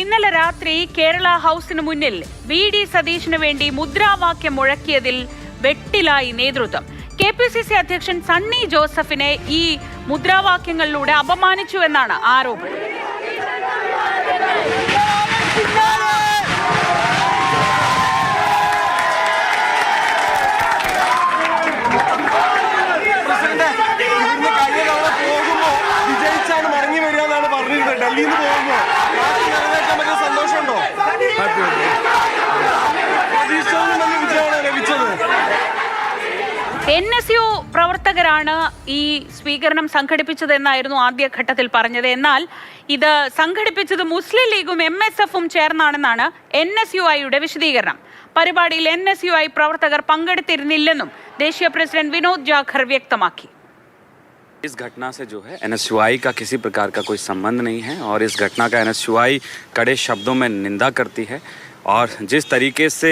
ഇന്നലെ രാത്രി കേരള ഹൗസിന് മുന്നിൽ വി.ഡി. സതീശിന് വേണ്ടി മുദ്രാവാക്യം മുഴക്കിയതിൽ വെട്ടിലായി നേതൃത്വം. കെ.പി.സി.സി അധ്യക്ഷൻ സണ്ണി ജോസഫിനെ ഈ മുദ്രാവാക്യങ്ങളിലൂടെ അപമാനിച്ചുവെന്നാണ് ആരോപണം. NSU പ്രവർത്തകരാണ് ഈ സ്വീകരണം സംഘടിപ്പിച്ചതെന്നായിരുന്നു ആദ്യഘട്ടത്തിൽ പറഞ്ഞത്. എന്നാൽ ഇത് സംഘടിപ്പിച്ചത് മുസ്ലിം ലീഗും MSFും ചേർന്നാണെന്നാണ് NSUIയുടെ വിശദീകരണം. പരിപാടിയിൽ NSUI പ്രവർത്തകർ പങ്കെടുത്തിരുന്നില്ലെന്നും ദേശീയ പ്രസിഡന്റ് വിനോദ് ജാഖർ വ്യക്തമാക്കി. इस घटना से जो है NSUI का किसी प्रकार का कोई संबंध नहीं है और इस घटना का NSUI कड़े शब्दों में निंदा करती है। और जिस तरीके से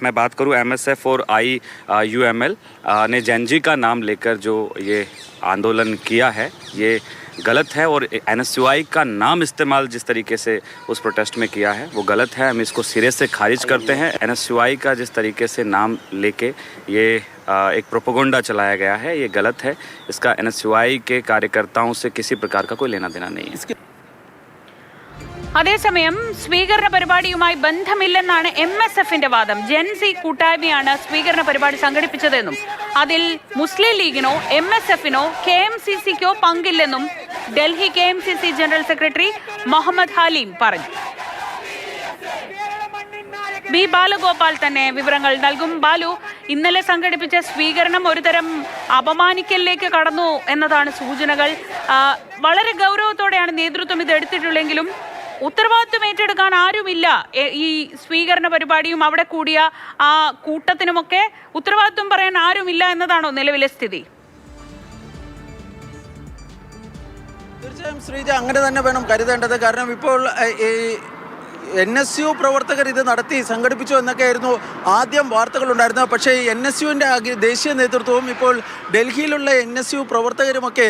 मैं बात करूं MSF और IUML ने जैनजी का नाम लेकर जो ये आंदोलन किया है ये गलत है और NSUI का नाम इस्तेमाल जिस तरीके से उस प्रोटेस्ट में किया है वो गलत है। हम इसको सिरे से खारिज करते हैं। NSUI का जिस तरीके से नाम लेके ये एक प्रोपेगेंडा चलाया गया है ये गलत है। इसका NSUI के कार्यकर्ताओं से किसी प्रकार का कोई लेना देना नहीं है. അതേസമയം സ്വീകരണ പരിപാടിയുമായി ബന്ധമില്ലെന്നാണ് MSFന്റെ വാദം. ജെൻസി കൂട്ടായ്മയാണ് സ്വീകരണ പരിപാടി സംഘടിപ്പിച്ചതെന്നും അതിൽ മുസ്ലിം ലീഗിനോ MSFനോ KMCCക്കോ പങ്കില്ലെന്നും Delhi KMCC general secretary Muhammad Haleem പറഞ്ഞു. ബി ബാലഗോപാൽ തന്നെ വിവരങ്ങൾ നൽകും. ബാലു, ഇന്നലെ സംഘടിപ്പിച്ച സ്വീകരണം ഒരുതരം അപമാനിക്കലിലേക്ക് കടന്നു എന്നതാണ് സൂചനകൾ. വളരെ ഗൗരവത്തോടെയാണ് നേതൃത്വം ഇത് എടുത്തിട്ടുള്ളെങ്കിലും ഉത്തരവാദിത്വം ഏറ്റെടുക്കാൻ ആരുമില്ല. ഈ സ്വീകരണ പരിപാടിയും അവിടെ കൂടിയ ആ കൂട്ടത്തിനുമൊക്കെ ഉത്തരവാദിത്വം പറയാൻ ആരുമില്ല എന്നതാണോ നിലവിലെ സ്ഥിതി? തീർച്ചയായും ശ്രീജ, അങ്ങനെ തന്നെ വേണം കരുതേണ്ടത്. കാരണം ഇപ്പോൾ NSU പ്രവർത്തകർ ഇത് നടത്തി സംഘടിപ്പിച്ചു എന്നൊക്കെയായിരുന്നു ആദ്യം വാർത്തകളുണ്ടായിരുന്നത്. പക്ഷേ NSUവിൻ്റെ ദേശീയ നേതൃത്വവും ഇപ്പോൾ ഡൽഹിയിലുള്ള NSU പ്രവർത്തകരുമൊക്കെ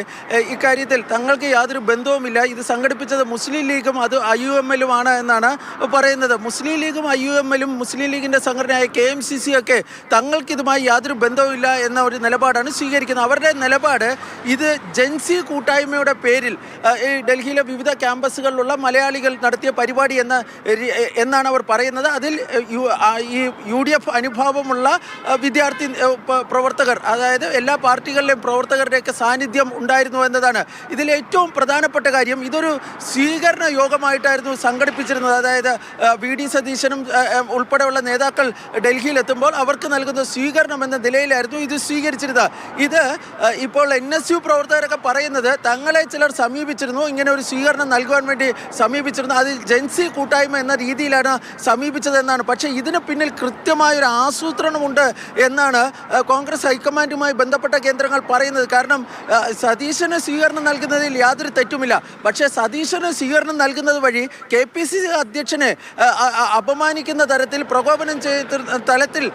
ഇക്കാര്യത്തിൽ തങ്ങൾക്ക് യാതൊരു ബന്ധവുമില്ല, ഇത് സംഘടിപ്പിച്ചത് മുസ്ലിം ലീഗും അത് IUMLും ആണ് എന്നാണ് പറയുന്നത്. മുസ്ലിം ലീഗും IUMLും മുസ്ലിം ലീഗിൻ്റെ സംഘടനയായ KMCC ഒക്കെ തങ്ങൾക്കിതുമായി യാതൊരു ബന്ധവുമില്ല എന്ന ഒരു നിലപാടാണ് സ്വീകരിക്കുന്നത്. അവരുടെ നിലപാട് ഇത് ജെൻസി കൂട്ടായ്മയുടെ പേരിൽ ഈ ഡൽഹിയിലെ വിവിധ ക്യാമ്പസുകളിലുള്ള മലയാളികൾ നടത്തിയ പരിപാടി എന്നാണ് അവർ പറയുന്നത്. അതിൽ ഈ UDF അനുഭാവമുള്ള വിദ്യാർത്ഥി പ്രവർത്തകർ, അതായത് എല്ലാ പാർട്ടികളിലെയും പ്രവർത്തകരുടെയൊക്കെ സാന്നിധ്യം ഉണ്ടായിരുന്നു എന്നതാണ് ഇതിൽ ഏറ്റവും പ്രധാനപ്പെട്ട കാര്യം. ഇതൊരു സ്വീകരണ യോഗമായിട്ടായിരുന്നു സംഘടിപ്പിച്ചിരുന്നത്. അതായത് വി.ഡി. സതീശനും ഉൾപ്പെടെയുള്ള നേതാക്കൾ ഡൽഹിയിലെത്തുമ്പോൾ അവർക്ക് നൽകുന്ന സ്വീകരണം എന്ന നിലയിലായിരുന്നു ഇത് സ്വീകരിച്ചിരുന്നത്. ഇത് ഇപ്പോൾ NSU പ്രവർത്തകരൊക്കെ പറയുന്നത് തങ്ങളെ ചിലർ സമീപിച്ചിരുന്നു, ഇങ്ങനെ ഒരു സ്വീകരണം നൽകുവാൻ വേണ്ടി സമീപിച്ചിരുന്നു, അതിൽ ജെൻസി കൂട്ടായ്മ എന്ന രീതിയിലാണ് സമീപിച്ചതെന്നാണ്. പക്ഷേ ഇതിന് പിന്നിൽ കൃത്യമായൊരു ആസൂത്രണമുണ്ട് എന്നാണ് കോൺഗ്രസ് ഹൈക്കമാൻഡുമായി ബന്ധപ്പെട്ട കേന്ദ്രങ്ങൾ പറയുന്നത്. കാരണം സതീശന് സ്വീകരണം നൽകുന്നതിൽ യാതൊരു തെറ്റുമില്ല. പക്ഷേ സതീശന് സ്വീകരണം നൽകുന്നത് വഴി KPCC അധ്യക്ഷനെ അപമാനിക്കുന്ന തരത്തിൽ പ്രകോപനം ചെയ്യുന്ന തലത്തിൽ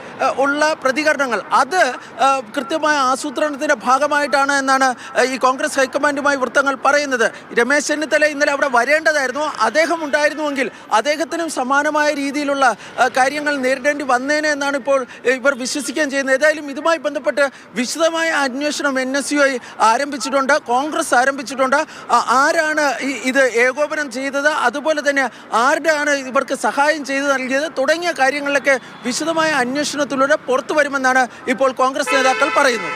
ഉള്ള പ്രതികരണങ്ങൾ അത് കൃത്യമായ ആസൂത്രണത്തിൻ്റെ ഭാഗമായിട്ടാണ് എന്നാണ് ഈ കോൺഗ്രസ് ഹൈക്കമാൻഡുമായി വൃത്തങ്ങൾ പറയുന്നത്. രമേശ് ചെന്നിത്തല ഇന്നലെ അവിടെ വരേണ്ടതായിരുന്നു. അദ്ദേഹം ഉണ്ടായിരുന്നുവെങ്കിൽ അദ്ദേഹത്തിനും സമാനമായ രീതിയിലുള്ള കാര്യങ്ങൾ നേരിടേണ്ടി വന്നേനെ എന്നാണ് ഇപ്പോൾ ഇവർ വിശ്വസിക്കുകയും ചെയ്യുന്നത്. ഏതായാലും ഇതുമായി ബന്ധപ്പെട്ട് വിശദമായ അന്വേഷണം NSUI ആരംഭിച്ചിട്ടുണ്ട്, കോൺഗ്രസ് ആരംഭിച്ചിട്ടുണ്ട്. ആരാണ് ഇത് ഏകോപനം ചെയ്തത്, അതുപോലെ തന്നെ ആരുടെയാണ് ഇവർക്ക് സഹായം ചെയ്തു നൽകിയത് തുടങ്ങിയ കാര്യങ്ങളിലൊക്കെ വിശദമായ അന്വേഷണത്തിലൂടെ പുറത്തു വരുമെന്നാണ് ഇപ്പോൾ കോൺഗ്രസ് നേതാക്കൾ പറയുന്നത്.